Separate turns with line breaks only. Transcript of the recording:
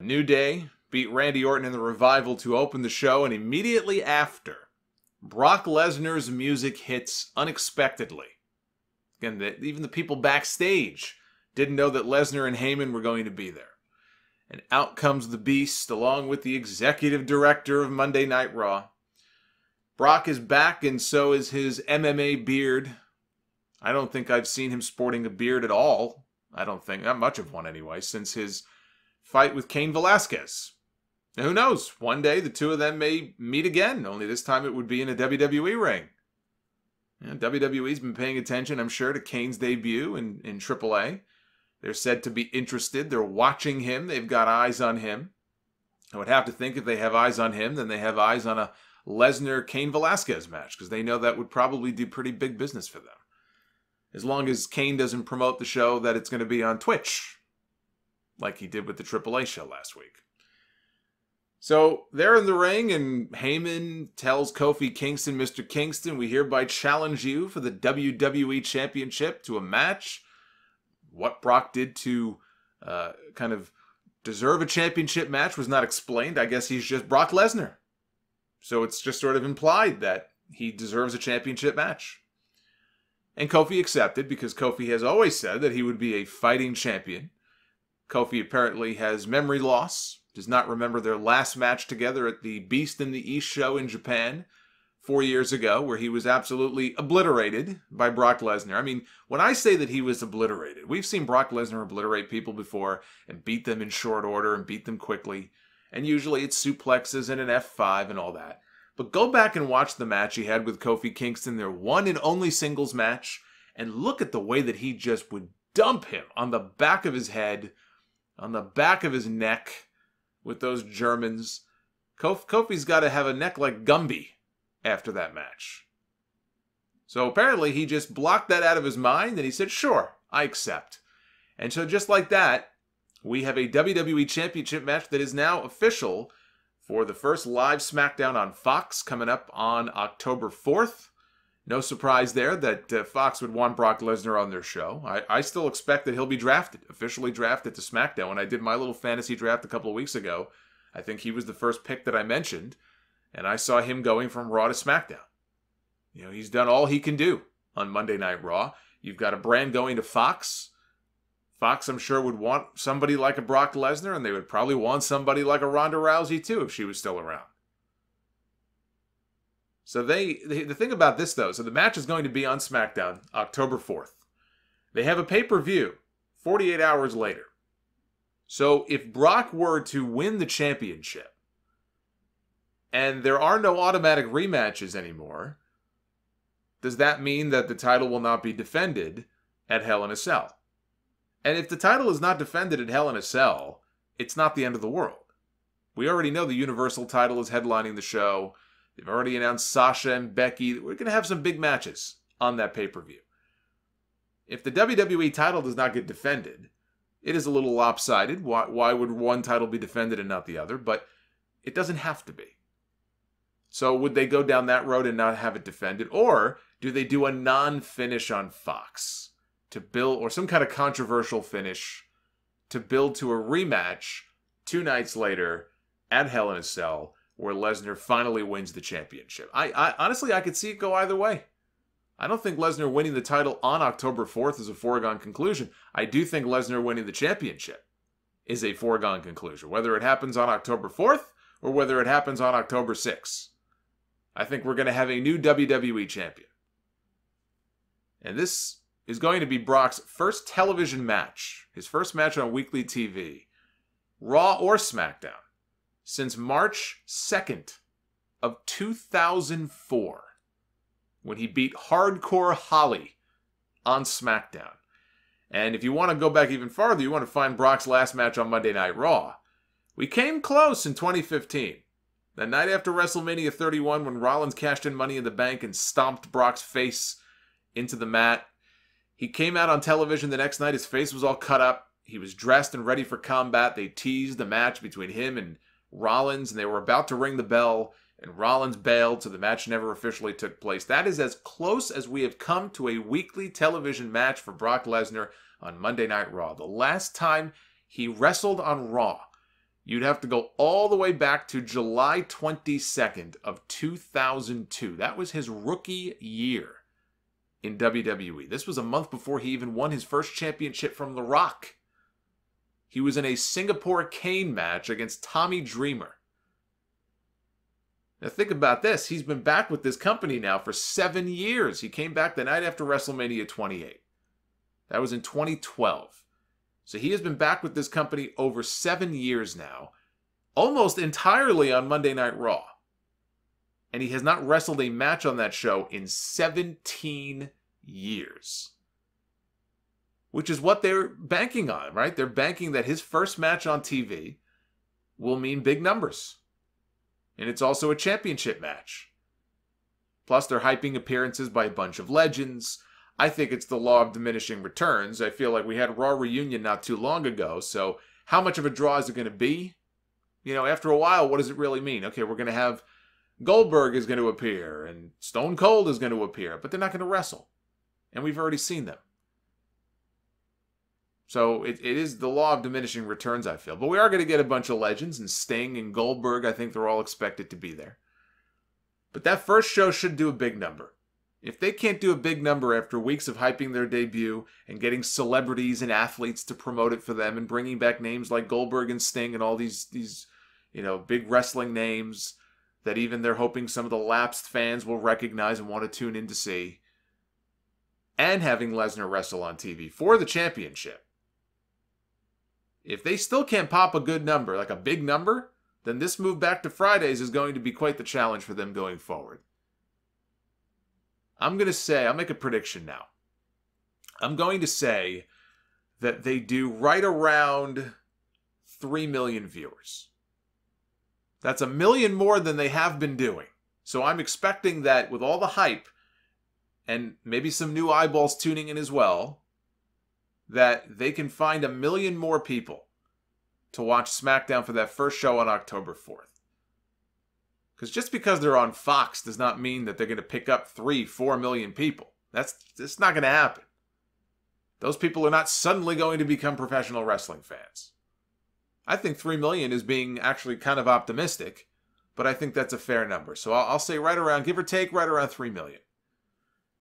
New Day beat Randy Orton and the Revival to open the show, and immediately after, Brock Lesnar's music hits unexpectedly. Again, even the people backstage didn't know that Lesnar and Heyman were going to be there. And out comes the Beast, along with the executive director of Monday Night Raw. Brock is back, and so is his MMA beard. I don't think I've seen him sporting a beard at all. I don't think, not much of one anyway, since his fight with Cain Velasquez. Now, who knows? One day the two of them may meet again, only this time it would be in a WWE ring. WWE's been paying attention, I'm sure, to Cain's debut in AAA. They're said to be interested. They're watching him. They've got eyes on him. I would have to think if they have eyes on him, then they have eyes on a Lesnar-Cain Velasquez match, because they know that would probably do pretty big business for them. As long as Cain doesn't promote the show that it's going to be on Twitch, like he did with the AAA show last week. So they're in the ring, and Heyman tells Kofi Kingston, Mr. Kingston, we hereby challenge you for the WWE Championship to a match. What Brock did to kind of deserve a championship match was not explained. I guess he's just Brock Lesnar. So it's just sort of implied that he deserves a championship match. And Kofi accepted, because Kofi has always said that he would be a fighting champion. Kofi apparently has memory loss, does not remember their last match together at the Beast in the East show in Japan 4 years ago, where he was absolutely obliterated by Brock Lesnar. I mean, when I say that he was obliterated, we've seen Brock Lesnar obliterate people before and beat them in short order and beat them quickly. And usually it's suplexes and an F5 and all that. But go back and watch the match he had with Kofi Kingston, their one and only singles match, and look at the way that he just would dump him on the back of his head, on the back of his neck with those Germans. Kofi's got to have a neck like Gumby after that match. So apparently he just blocked that out of his mind, and he said, sure, I accept. And so just like that, we have a WWE Championship match that is now official for the first live Smackdown on Fox coming up on October 4th. No surprise there that Fox would want Brock Lesnar on their show. I still expect that he'll be drafted, officially drafted to Smackdown. When I did my little fantasy draft a couple of weeks ago, I think he was the first pick that I mentioned, and I saw him going from Raw to Smackdown. You know, he's done all he can do on Monday Night Raw. You've got a brand going to Fox. Fox, I'm sure, would want somebody like a Brock Lesnar, and they would probably want somebody like a Ronda Rousey, too, if she was still around. So the thing about this, though, so the match is going to be on SmackDown October 4th. They have a pay-per-view 48 hours later. So if Brock were to win the championship, and there are no automatic rematches anymore, does that mean that the title will not be defended at Hell in a Cell? And if the title is not defended at Hell in a Cell, it's not the end of the world. We already know the Universal title is headlining the show. They've already announced Sasha and Becky. We're going to have some big matches on that pay-per-view. If the WWE title does not get defended, it is a little lopsided. Why would one title be defended and not the other? But it doesn't have to be. So would they go down that road and not have it defended? Or do they do a non-finish on Fox to build, or some kind of controversial finish to build to a rematch 2 nights later at Hell in a Cell, where Lesnar finally wins the championship? I honestly, I could see it go either way. I don't think Lesnar winning the title on October 4th is a foregone conclusion. I do think Lesnar winning the championship is a foregone conclusion, whether it happens on October 4th or whether it happens on October 6th. I think we're going to have a new WWE champion. And this is going to be Brock's first television match, his first match on weekly TV, Raw or SmackDown, since March 2nd of 2004, when he beat Hardcore Holly on SmackDown. And if you want to go back even farther, you want to find Brock's last match on Monday Night Raw. We came close in 2015. The night after WrestleMania 31, when Rollins cashed in Money in the Bank and stomped Brock's face into the mat. He came out on television the next night. His face was all cut up. He was dressed and ready for combat. They teased the match between him and Rollins, and they were about to ring the bell, and Rollins bailed, so the match never officially took place. That is as close as we have come to a weekly television match for Brock Lesnar on Monday Night Raw. The last time he wrestled on Raw you'd have to go all the way back to July 22nd of 2002. That was his rookie year in WWE. This was a month before he even won his first championship from The Rock. He was in a Singapore cane match against Tommy Dreamer. Now think about this. He's been back with this company now for 7 years. He came back the night after WrestleMania 28. That was in 2012. So he has been back with this company over 7 years now, almost entirely on Monday Night Raw. And he has not wrestled a match on that show in 17 years. Which is what they're banking on, right? They're banking that his first match on TV will mean big numbers. And it's also a championship match. Plus, they're hyping appearances by a bunch of legends. I think it's the law of diminishing returns. I feel like we had Raw Reunion not too long ago, so how much of a draw is it going to be? You know, after a while, what does it really mean? Okay, we're going to have Goldberg is going to appear, and Stone Cold is going to appear, but they're not going to wrestle. And we've already seen them. So it is the law of diminishing returns, I feel. But we are going to get a bunch of legends, and Sting and Goldberg, I think they're all expected to be there. But that first show should do a big number. If they can't do a big number after weeks of hyping their debut and getting celebrities and athletes to promote it for them and bringing back names like Goldberg and Sting and all these big wrestling names that even they're hoping some of the lapsed fans will recognize and want to tune in to see, and having Lesnar wrestle on TV for the championship, if they still can't pop a good number, like a big number, then this move back to Fridays is going to be quite the challenge for them going forward. I'm going to say, I'll make a prediction now. I'm going to say that they do right around 3 million viewers. That's 1 million more than they have been doing. So I'm expecting that with all the hype, and maybe some new eyeballs tuning in as well, that they can find 1 million more people to watch Smackdown for that first show on October 4th. Because just because they're on Fox does not mean that they're going to pick up 3-4 million people. That's not going to happen. Those people are not suddenly going to become professional wrestling fans. I think 3 million is being actually kind of optimistic, but I think that's a fair number. So I'll say right around, give or take, right around 3 million.